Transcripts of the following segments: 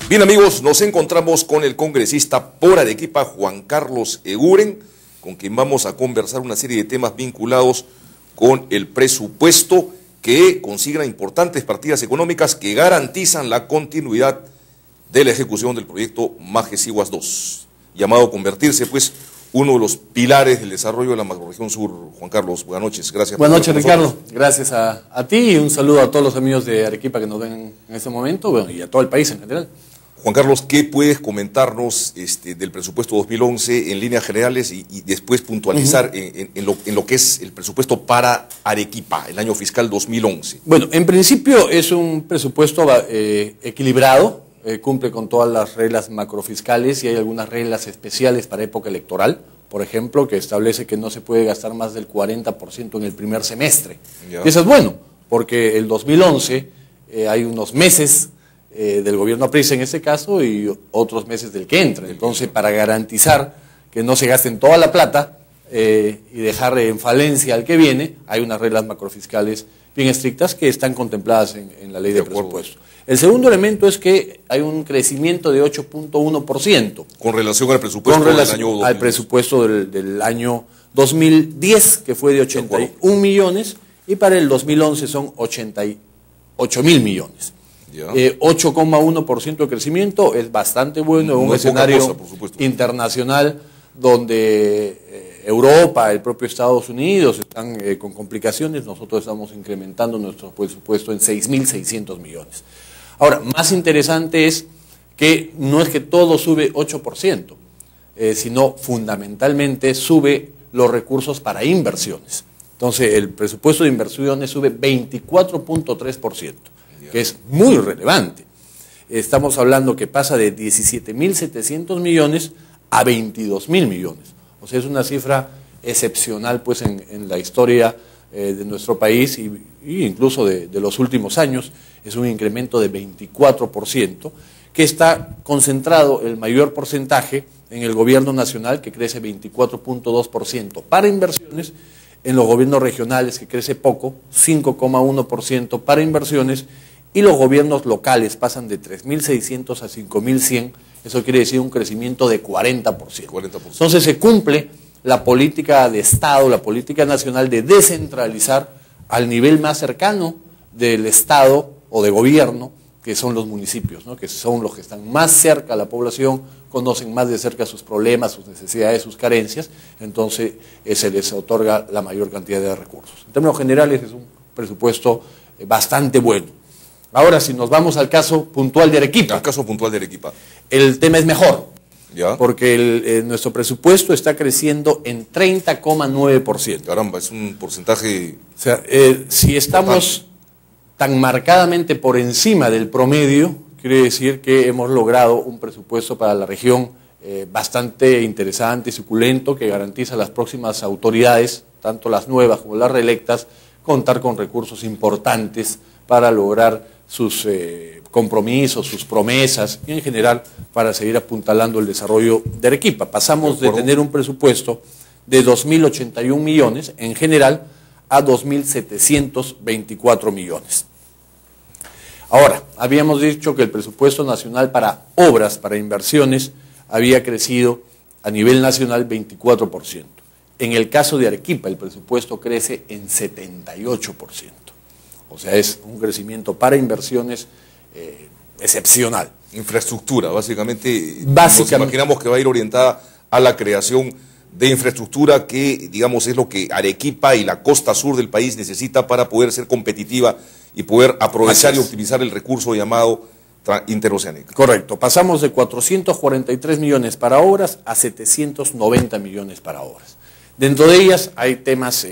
Bien amigos, nos encontramos con el congresista por Arequipa, Juan Carlos Eguren, con quien vamos a conversar una serie de temas vinculados con el presupuesto que consigna importantes partidas económicas que garantizan la continuidad de la ejecución del proyecto Majes Iguas 2, llamado a convertirse pues uno de los pilares del desarrollo de la macrorregión sur. Juan Carlos, buenas noches, gracias. Buenas noches, Ricardo, gracias a ti y un saludo a todos los amigos de Arequipa que nos ven en este momento, bueno, y a todo el país en general. Juan Carlos, ¿qué puedes comentarnos del presupuesto 2011 en líneas generales y después puntualizar en lo que es el presupuesto para Arequipa, el año fiscal 2011? Bueno, en principio es un presupuesto equilibrado, cumple con todas las reglas macrofiscales y hay algunas reglas especiales para época electoral, por ejemplo, que establece que no se puede gastar más del 40% en el primer semestre. Ya. Y eso es bueno, porque el 2011 hay unos meses del gobierno APRISA en este caso y otros meses del que entra. Entonces, para garantizar que no se gasten toda la plata y dejar en falencia al que viene, hay unas reglas macrofiscales bien estrictas que están contempladas en la ley de presupuesto. El segundo elemento es que hay un crecimiento de 8.1%. Con relación al presupuesto del año 2010. Al presupuesto del año 2010, que fue de 81 millones, y para el 2011 son 88 mil millones. 8,1% de crecimiento es bastante bueno en un escenario internacional donde Europa, el propio Estados Unidos están con complicaciones. Nosotros estamos incrementando nuestro presupuesto en 6.600 millones. Ahora, más interesante es que no es que todo sube 8%, sino fundamentalmente sube los recursos para inversiones. Entonces, el presupuesto de inversiones sube 24.3%. que es muy relevante. Estamos hablando que pasa de 17.700 millones a 22.000 millones. O sea, es una cifra excepcional pues en la historia de nuestro país y incluso de los últimos años. Es un incremento de 24%, que está concentrado el mayor porcentaje en el gobierno nacional, que crece 24.2% para inversiones, en los gobiernos regionales, que crece poco, 5,1% para inversiones, y los gobiernos locales pasan de 3.600 a 5.100, eso quiere decir un crecimiento de 40%. Entonces se cumple la política de Estado, la política nacional de descentralizar al nivel más cercano del Estado o de gobierno, que son los municipios, ¿no? Que son los que están más cerca a la población, conocen más de cerca sus problemas, sus necesidades, sus carencias, entonces se les otorga la mayor cantidad de recursos. En términos generales es un presupuesto bastante bueno. Ahora, si nos vamos al caso puntual de Arequipa. Al caso puntual de Arequipa. El tema es mejor, ¿ya? Porque nuestro presupuesto está creciendo en 30,9%. Caramba, es un porcentaje... O sea, si estamos tan marcadamente por encima del promedio, quiere decir que hemos logrado un presupuesto para la región bastante interesante, suculento, que garantiza a las próximas autoridades, tanto las nuevas como las reelectas, contar con recursos importantes para lograr sus compromisos, sus promesas y en general para seguir apuntalando el desarrollo de Arequipa. Pasamos de tener un presupuesto de 2.081 millones en general a 2.724 millones. Ahora, habíamos dicho que el presupuesto nacional para obras, para inversiones, había crecido a nivel nacional 24%. En el caso de Arequipa, el presupuesto crece en 78%. O sea, es un crecimiento para inversiones excepcional. Infraestructura, básicamente. Nos imaginamos que va a ir orientada a la creación de infraestructura que, digamos, es lo que Arequipa y la costa sur del país necesita para poder ser competitiva y poder aprovechar y optimizar el recurso llamado interoceánico. Correcto. Pasamos de 443 millones para obras a 790 millones para obras. Dentro de ellas hay temas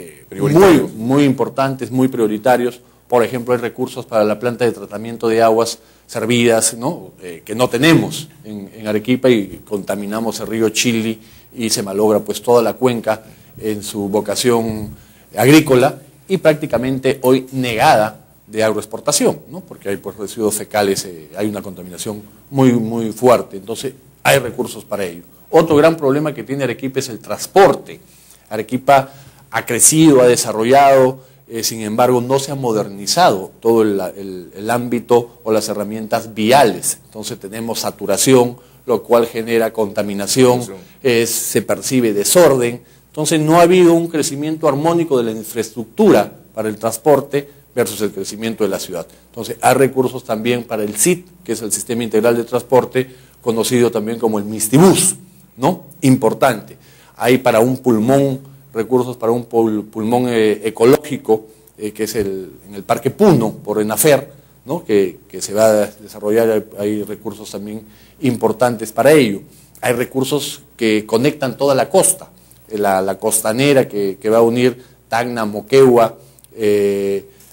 muy importantes, muy prioritarios. Por ejemplo, hay recursos para la planta de tratamiento de aguas servidas, ¿no? Que no tenemos en Arequipa y contaminamos el río Chili y se malogra pues toda la cuenca en su vocación agrícola y prácticamente hoy negada de agroexportación, ¿no? Porque hay pues residuos fecales, hay una contaminación muy fuerte, entonces hay recursos para ello. Otro gran problema que tiene Arequipa es el transporte. Arequipa ha crecido, ha desarrollado, sin embargo, no se ha modernizado todo el ámbito o las herramientas viales. Entonces tenemos saturación, lo cual genera contaminación, se percibe desorden. Entonces no ha habido un crecimiento armónico de la infraestructura para el transporte versus el crecimiento de la ciudad. Entonces hay recursos también para el SIT, que es el Sistema Integral de Transporte, conocido también como el Mistibus, ¿no? Importante. Hay para un pulmón, recursos para un pulmón ecológico, que es en el Parque Puno, por ENAFER, ¿no? que se va a desarrollar. Hay recursos también importantes para ello. Hay recursos que conectan toda la costa, la costanera que va a unir Tacna, Moquegua,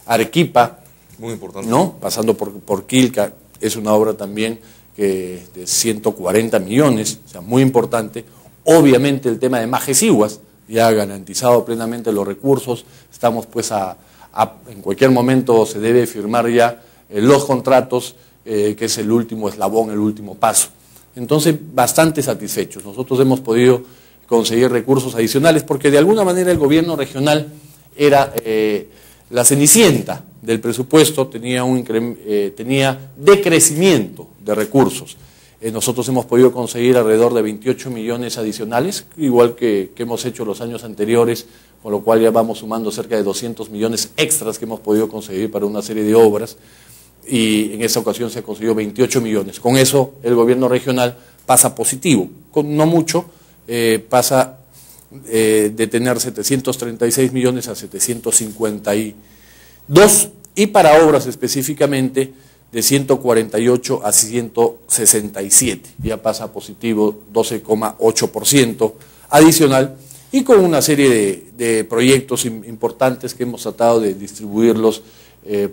Arequipa, muy importante, ¿no? Pasando por Quilca. Es una obra también de 140 millones, o sea, muy importante. Obviamente el tema de Majesiguas, ya ha garantizado plenamente los recursos. Estamos pues en cualquier momento se debe firmar ya los contratos, que es el último eslabón, el último paso. Entonces, bastante satisfechos. Nosotros hemos podido conseguir recursos adicionales porque de alguna manera el gobierno regional era la cenicienta del presupuesto, tenía decrecimiento de recursos. Nosotros hemos podido conseguir alrededor de 28 millones adicionales, igual que hemos hecho los años anteriores, con lo cual ya vamos sumando cerca de 200 millones extras que hemos podido conseguir para una serie de obras, y en esta ocasión se ha conseguido 28 millones. Con eso el gobierno regional pasa positivo, no mucho, pasa de tener 736 millones a 752, y para obras específicamente de 148 a 167, ya pasa positivo 12,8% adicional, y con una serie de proyectos importantes que hemos tratado de distribuirlos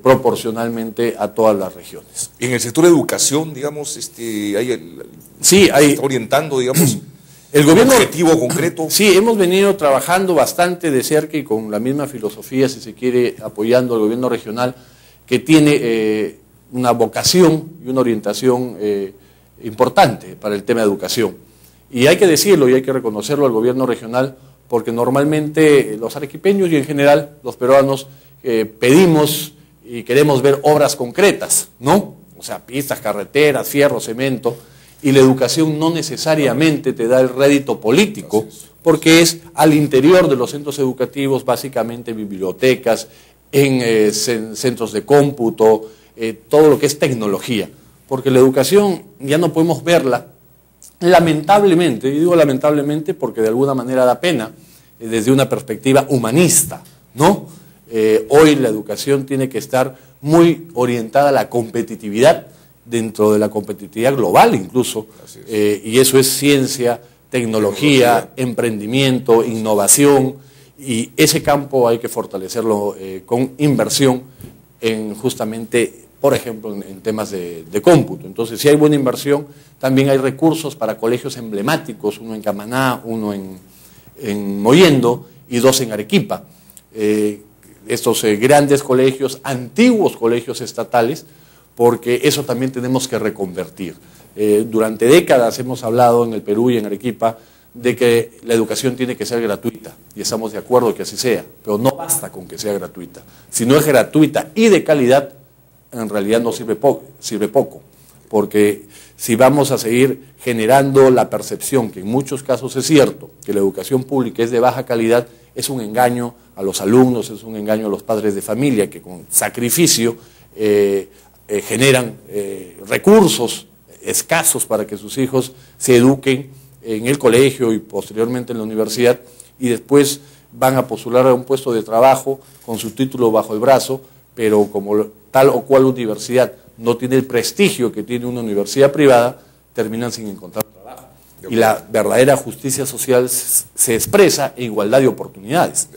proporcionalmente a todas las regiones. En el sector de educación, digamos, está orientando, digamos, el gobierno objetivo concreto. Sí, hemos venido trabajando bastante de cerca y con la misma filosofía, si se quiere, apoyando al gobierno regional, que tiene una vocación y una orientación importante para el tema de educación. Y hay que decirlo y hay que reconocerlo al gobierno regional, porque normalmente los arequipeños y en general los peruanos pedimos y queremos ver obras concretas, ¿no? O sea, pistas, carreteras, fierro, cemento, y la educación no necesariamente te da el rédito político, porque es al interior de los centros educativos, básicamente bibliotecas, en centros de cómputo, todo lo que es tecnología, porque la educación ya no podemos verla, lamentablemente, y digo lamentablemente porque de alguna manera da pena, desde una perspectiva humanista, ¿no? Hoy la educación tiene que estar muy orientada a la competitividad, dentro de la competitividad global incluso, y eso es ciencia, tecnología, emprendimiento, innovación, y ese campo hay que fortalecerlo con inversión en justamente, por ejemplo, en temas de cómputo. Entonces, si hay buena inversión, también hay recursos para colegios emblemáticos, uno en Camaná, uno en Mollendo y 2 en Arequipa. Estos grandes colegios, antiguos colegios estatales, porque eso también tenemos que reconvertir. Durante décadas hemos hablado en el Perú y en Arequipa de que la educación tiene que ser gratuita, y estamos de acuerdo que así sea, pero no basta con que sea gratuita. Si no es gratuita y de calidad, en realidad no sirve poco, porque si vamos a seguir generando la percepción, que en muchos casos es cierto, que la educación pública es de baja calidad, es un engaño a los alumnos, es un engaño a los padres de familia que con sacrificio generan recursos escasos para que sus hijos se eduquen en el colegio y posteriormente en la universidad, y después van a postular a un puesto de trabajo con su título bajo el brazo, pero como tal o cual universidad no tiene el prestigio que tiene una universidad privada, terminan sin encontrar trabajo. Y la verdadera justicia social se expresa en igualdad de oportunidades.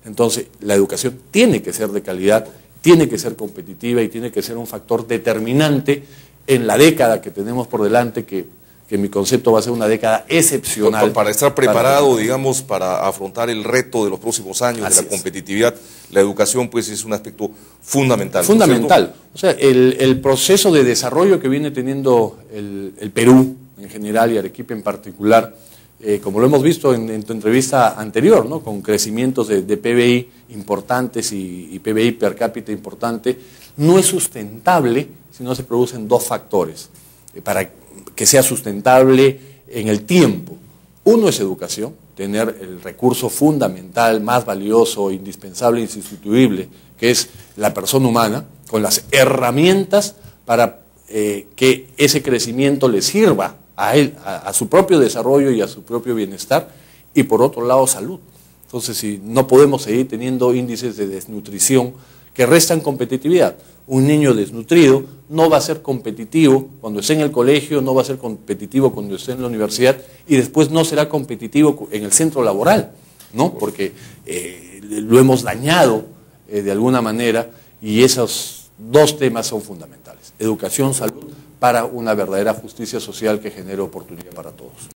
Entonces, la educación tiene que ser de calidad, tiene que ser competitiva y tiene que ser un factor determinante en la década que tenemos por delante, que mi concepto va a ser una década excepcional. Para estar preparado, digamos, para afrontar el reto de los próximos años, de la competitividad, la educación pues es un aspecto fundamental. Fundamental. O sea, el proceso de desarrollo que viene teniendo el Perú en general y Arequipa en particular, como lo hemos visto en tu entrevista anterior, ¿no? Con crecimientos de PBI importantes y PBI per cápita importante, no es sustentable si no se producen dos factores para que sea sustentable en el tiempo. Uno es educación, tener el recurso fundamental, más valioso, indispensable, insustituible, que es la persona humana, con las herramientas para que ese crecimiento le sirva a él, a su propio desarrollo y a su propio bienestar, y por otro lado salud. Entonces, si no podemos seguir teniendo índices de desnutrición que restan competitividad. Un niño desnutrido no va a ser competitivo cuando esté en el colegio, no va a ser competitivo cuando esté en la universidad y después no será competitivo en el centro laboral, ¿no? Porque lo hemos dañado de alguna manera, y esos dos temas son fundamentales. Educación, salud, para una verdadera justicia social que genere oportunidad para todos.